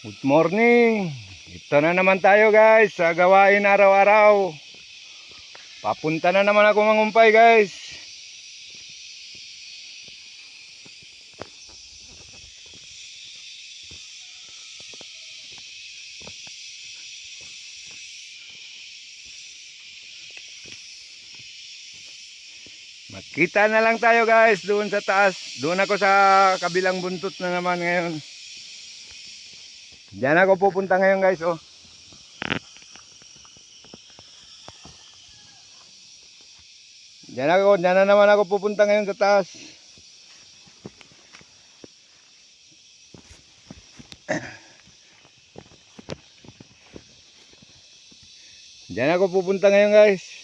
Good morning. Ito na naman tayo guys sa gawain araw-araw. Papunta na naman ako mangumpay guys. Magkita na lang tayo guys doon sa taas. Doon ako sa kabilang buntot na naman ngayon. Diyan ako pupunta ngayon guys, oh. Diyan na naman ako pupunta ngayon sa taas. Diyan ako pupunta ngayon guys.